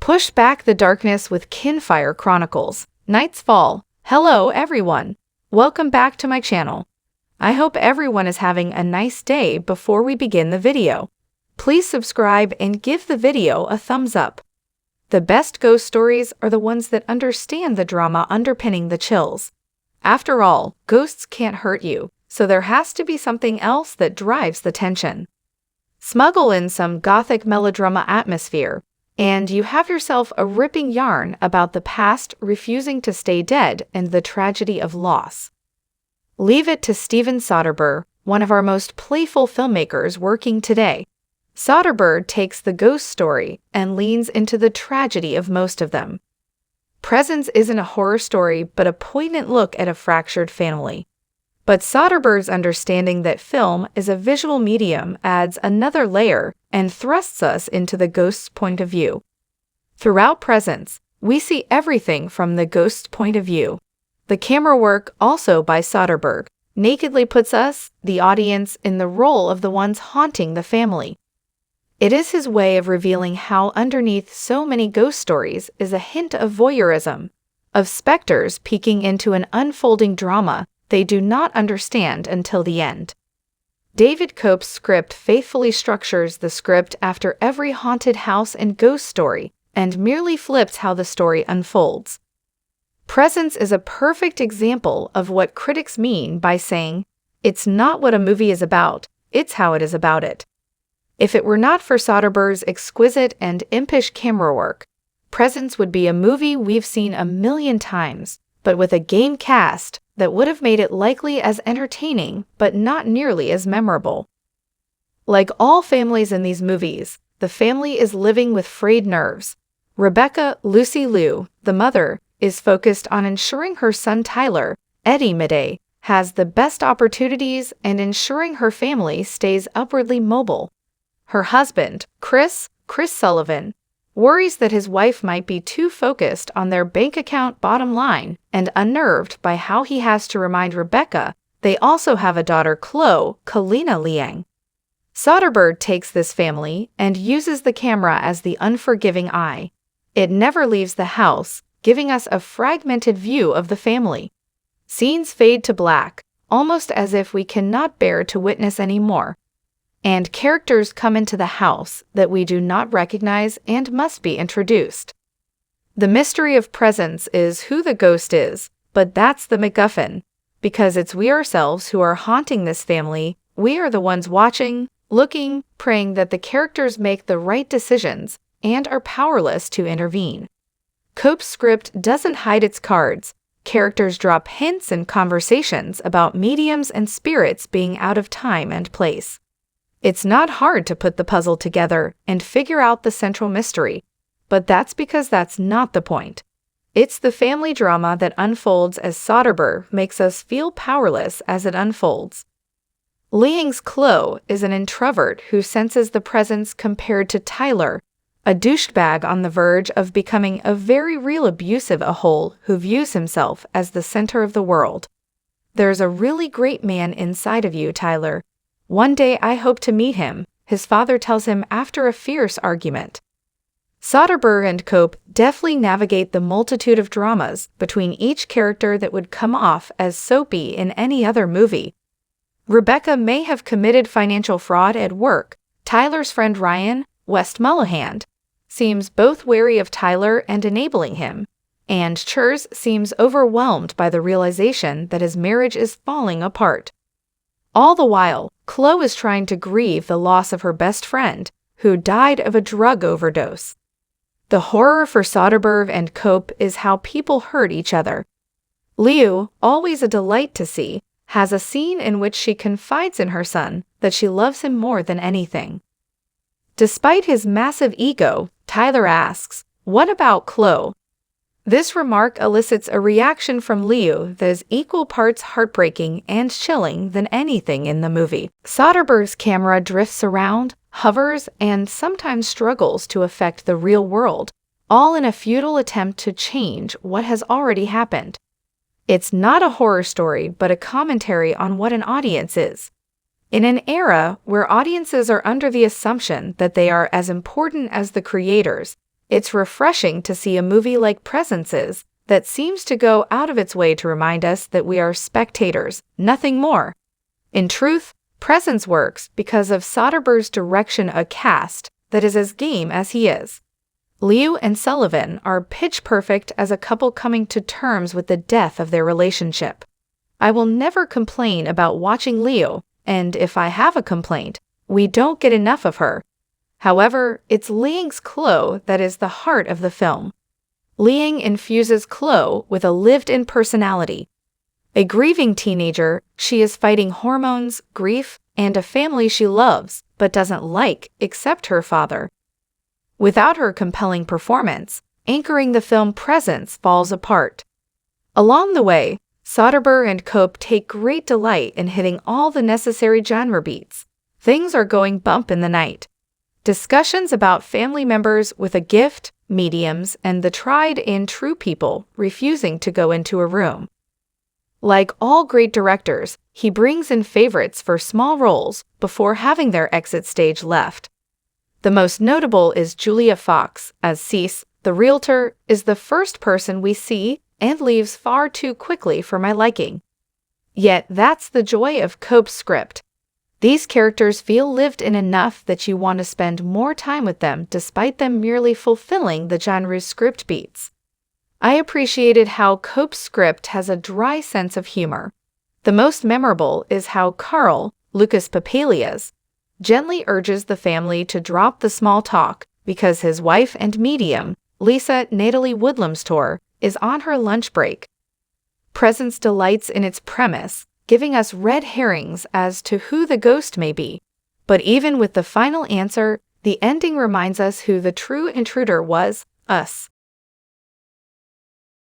Push back the darkness with Kinfire Chronicles. Night's Fall. Hello everyone. Welcome back to my channel. I hope everyone is having a nice day. Before we begin the video, please subscribe and give the video a thumbs up. The best ghost stories are the ones that understand the drama underpinning the chills. After all, ghosts can't hurt you, so there has to be something else that drives the tension. Smuggle in some gothic melodrama atmosphere, and you have yourself a ripping yarn about the past refusing to stay dead and the tragedy of loss. Leave it to Steven Soderbergh, one of our most playful filmmakers working today. Soderbergh takes the ghost story and leans into the tragedy of most of them. Presence isn't a horror story but a poignant look at a fractured family. But Soderbergh's understanding that film is a visual medium adds another layer and thrusts us into the ghost's point of view. Throughout Presence, we see everything from the ghost's point of view. The camera work, also by Soderbergh, nakedly puts us, the audience, in the role of the ones haunting the family. It is his way of revealing how underneath so many ghost stories is a hint of voyeurism, of specters peeking into an unfolding drama they do not understand until the end. David Koepp's script faithfully structures the script after every haunted house and ghost story and merely flips how the story unfolds. Presence is a perfect example of what critics mean by saying, "It's not what a movie is about, it's how it is about it." If it were not for Soderbergh's exquisite and impish camera work, Presence would be a movie we've seen a million times, but with a game cast that would have made it likely as entertaining but not nearly as memorable. Like all families in these movies, the family is living with frayed nerves. Rebecca, Lucy Liu, the mother, is focused on ensuring her son Tyler, Eddie Midday, has the best opportunities and ensuring her family stays upwardly mobile. Her husband, Chris Sullivan, worries that his wife might be too focused on their bank account bottom line and unnerved by how he has to remind Rebecca they also have a daughter, Kalina Liang. Soderbergh takes this family and uses the camera as the unforgiving eye. It never leaves the house, giving us a fragmented view of the family. Scenes fade to black, almost as if we cannot bear to witness anymore. And characters come into the house that we do not recognize and must be introduced. The mystery of Presence is who the ghost is, but that's the MacGuffin. Because it's we ourselves who are haunting this family, we are the ones watching, looking, praying that the characters make the right decisions, and are powerless to intervene. Koepp's script doesn't hide its cards. Characters drop hints and conversations about mediums and spirits being out of time and place. It's not hard to put the puzzle together and figure out the central mystery, but that's because that's not the point. It's the family drama that unfolds as Soderbergh makes us feel powerless as it unfolds. Liang's Chloe is an introvert who senses the presence compared to Tyler, a douchebag on the verge of becoming a very real abusive a-hole who views himself as the center of the world. "There's a really great man inside of you, Tyler. One day I hope to meet him," his father tells him after a fierce argument. Soderbergh and Koepp deftly navigate the multitude of dramas between each character that would come off as soapy in any other movie. Rebecca may have committed financial fraud at work. Tyler's friend Ryan, West Mullahand, seems both wary of Tyler and enabling him, and Churs seems overwhelmed by the realization that his marriage is falling apart. All the while, Chloe is trying to grieve the loss of her best friend, who died of a drug overdose. The horror for Soderbergh and Koepp is how people hurt each other. Liu, always a delight to see, has a scene in which she confides in her son that she loves him more than anything. Despite his massive ego, Tyler asks, "What about Chloe?" This remark elicits a reaction from Liu that is equal parts heartbreaking and chilling than anything in the movie. Soderbergh's camera drifts around, hovers, and sometimes struggles to affect the real world, all in a futile attempt to change what has already happened. It's not a horror story, but a commentary on what an audience is. In an era where audiences are under the assumption that they are as important as the creators, It's refreshing to see a movie like Presences that seems to go out of its way to remind us that we are spectators, nothing more. In truth, Presence works because of Soderbergh's direction, a cast that is as game as he is. Liu and Sullivan are pitch perfect as a couple coming to terms with the death of their relationship. I will never complain about watching Liu, and if I have a complaint, we don't get enough of her. However, it's Liang's Chloe that is the heart of the film. Liang infuses Chloe with a lived-in personality. A grieving teenager, she is fighting hormones, grief, and a family she loves but doesn't like except her father. Without her compelling performance, anchoring the film Presence falls apart. Along the way, Soderbergh and Cope take great delight in hitting all the necessary genre beats. Things are going bump in the night. Discussions about family members with a gift, mediums, and the tried and true people refusing to go into a room. Like all great directors, he brings in favorites for small roles before having their exit stage left. The most notable is Julia Fox, as Cease, the realtor, is the first person we see and leaves far too quickly for my liking. Yet that's the joy of Cope's script. These characters feel lived in enough that you want to spend more time with them despite them merely fulfilling the genre's script beats. I appreciated how Cope's script has a dry sense of humor. The most memorable is how Carl, Lucas Papalia's, gently urges the family to drop the small talk because his wife and medium, Lisa Natalie Woodlamstor, is on her lunch break. Presence delights in its premise, giving us red herrings as to who the ghost may be. But even with the final answer, the ending reminds us who the true intruder was, us.